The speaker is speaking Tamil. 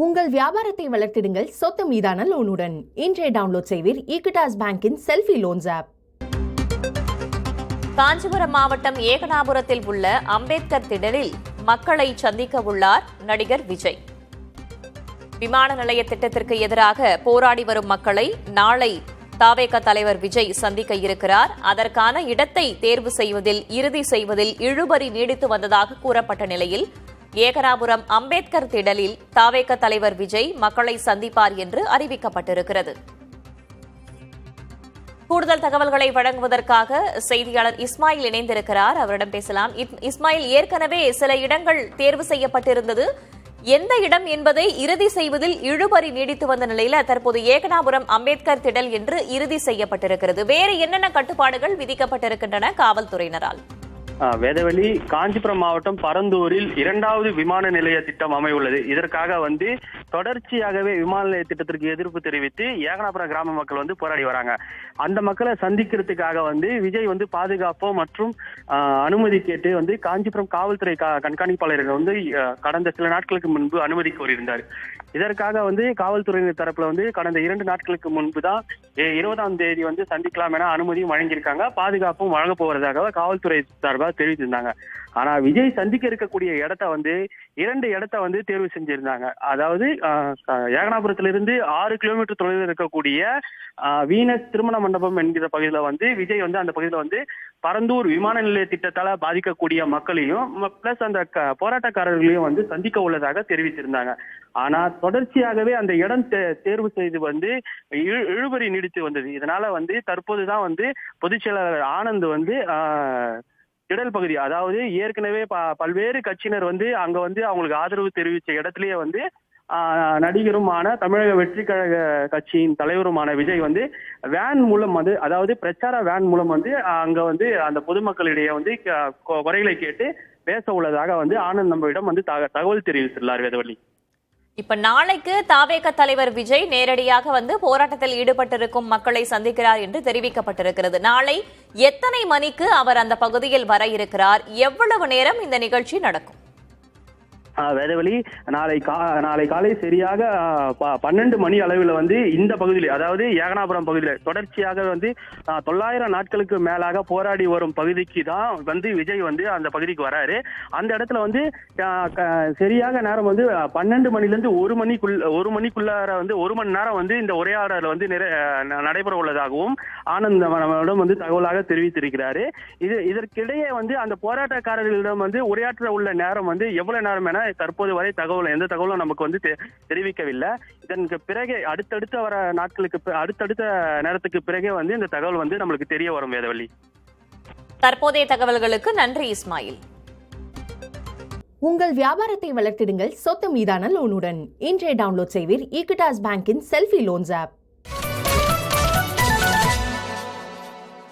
உங்கள் வியாபாரத்தை வளர்த்திடுங்கள் சொத்து மீதான லோனுடன். இன்றைய டவுன்லோட் செய்வீர் ஈக்விட்டாஸ் பேங்கின் செல்ஃபி லோன்ஸ் ஆப். காஞ்சிபுரம் மாவட்டம் ஏகனாபுரத்தில் உள்ள அம்பேத்கர் திடலில் மக்களை சந்திக்க உள்ளார் நடிகர் விஜய். விமான நிலைய திட்டத்திற்கு எதிராக போராடி வரும் மக்களை நாளை தவேக தலைவர் விஜய் சந்திக்க இருக்கிறார். அதற்கான இடத்தை தேர்வு செய்வதில் இறுதி செய்வதில் இழுபறி நீடித்து வந்ததாக கூறப்பட்ட நிலையில் ஏகனாபுரம் அம்பேத்கர் திடலில் தவேக தலைவர் விஜய் மக்களை சந்திப்பார் என்று அறிவிக்கப்பட்டிருக்கிறது. கூடுதல் தகவல்களை வழங்குவதற்காக செய்தியாளர் இஸ்மாயில் இணைந்திருக்கிறார். அவரிடம் பேசலாம். இஸ்மாயில், ஏற்கனவே சில இடங்கள் தேர்வு செய்யப்பட்டிருந்தது. எந்த இடம் என்பதை இறுதி செய்வதில் இழுபறி நீடித்து வந்த நிலையில் தற்போது ஏகனாபுரம் அம்பேத்கர் திடல் என்று இறுதி செய்யப்பட்டிருக்கிறது. வேறு என்னென்ன கட்டுப்பாடுகள் விதிக்கப்பட்டிருக்கின்றன காவல்துறையினரால்? வேதவெளி காஞ்சிபுரம் மாவட்டம் பரந்தூரில் 2வது விமான நிலைய திட்டம் அமையுள்ளது. இதற்காக தொடர்ச்சியாகவே விமான நிலைய திட்டத்திற்கு எதிர்ப்பு தெரிவித்து ஏகனாபுரம் கிராம மக்கள் போராடி வராங்க. அந்த மக்களை சந்திக்கிறதுக்காக விஜய் பாதுகாப்பு மற்றும் அனுமதி கேட்டு காஞ்சிபுரம் காவல்துறை கண்காணிப்பாளர்கள் கடந்த சில நாட்களுக்கு முன்பு அனுமதி கோரியிருந்தார். இதற்காக காவல்துறையினர் தரப்புல கடந்த 2 நாட்களுக்கு முன்பு தான் 20ஆம் தேதி சந்திக்கலாம் என அனுமதியும் வழங்கியிருக்காங்க. பாதுகாப்பும் வழங்க போவதாக காவல்துறை சார்பாக தெரிவித்திருந்தாங்க. ஆனா விஜய் சந்திக்க இருக்கக்கூடிய இடத்த 2 இடத்த தேர்வு செஞ்சிருந்தாங்க. அதாவது ஏகனாபுரத்திலிருந்து 6 கிலோமீட்டர் தொலைவில் இருக்கக்கூடிய வீனஸ் திருமண மண்டபம் என்கிற பகுதியில விஜய் அந்த பகுதியில பரந்தூர் விமான நிலைய திட்டத்தால பாதிக்கக்கூடிய மக்களையும் பிளஸ் அந்த போராட்டக்காரர்களையும் சந்திக்க உள்ளதாக தெரிவித்திருந்தாங்க. ஆனா தொடர்ச்சியாகவே அந்த இடம் தேர்வு செய்து இழுபறி நீடித்து வந்தது. இதனால தற்போதுதான் பொதுச் செயலாளர் ஆனந்த் திடல் பகுதி, அதாவது ஏற்கனவே பல்வேறு கட்சியினர் அங்க அவங்களுக்கு ஆதரவு தெரிவிச்ச இடத்திலேயே நடிகருமான தமிழக வெற்றி கழக கட்சியின் தலைவருமான விஜய் வேன் மூலம் அதாவது பிரச்சார வேன் மூலம் அங்க அந்த பொதுமக்களிடையே குறைகளை கேட்டு பேச உள்ளதாக ஆனந்த் நம்மிடம் தகவல் தெரிவித்துள்ளார். வேதவள்ளி, இப்ப நாளைக்கு தவேக தலைவர் விஜய் நேரடியாக போராட்டத்தில் ஈடுபட்டிருக்கும் மக்களை சந்திக்கிறார் என்று தெரிவிக்கப்பட்டிருக்கிறது. நாளை எத்தனை மணிக்கு அவர் அந்த பகுதியில் வர இருக்கிறார்? எவ்வளவு நேரம் இந்த நிகழ்ச்சி நடக்கும்? வேதவெளி, நாளை காலை சரியாக 12 மணி அளவில் இந்த பகுதியில், அதாவது ஏகனாபுரம் பகுதியில் தொடர்ச்சியாக 900 நாட்களுக்கு மேலாக போராடி வரும் பகுதிக்கு தான் விஜய் அந்த பகுதிக்கு வராரு. அந்த இடத்துல சரியாக நேரம் 12 மணிலிருந்து 1 மணிக்குள்ளார 1 மணி நேரம் இந்த உரையாடல் நடைபெற உள்ளதாகவும் ஆனந்த் நம்மிடம் தகவலாக தெரிவித்திருக்கிறாரு. இதற்கிடையே அந்த போராட்டக்காரர்களிடம் உரையாற்ற உள்ள நேரம் எவ்வளவு நேரம் என தற்போது வரை எந்த தகவலும் நமக்கு தெரிவிக்கவில்லை. இதற்கு பிறகு அடுத்தடுத்த நேரத்துக்கு பிறகே இந்த தகவல் நம்மளுக்கு தெரிய வரும். வேதவள்ளி, தற்போதைய தகவல்களுக்கு நன்றி இஸ்மாயில். உங்கள் வியாபாரத்தை வளர்த்திடுங்கள் சொத்து மீதான லோனுடன். இன்றைய டவுன்லோட் செய்வீர் ஈக்விட்டாஸ் பேங்கின் செல்ஃபி லோன்ஸ் ஆப்.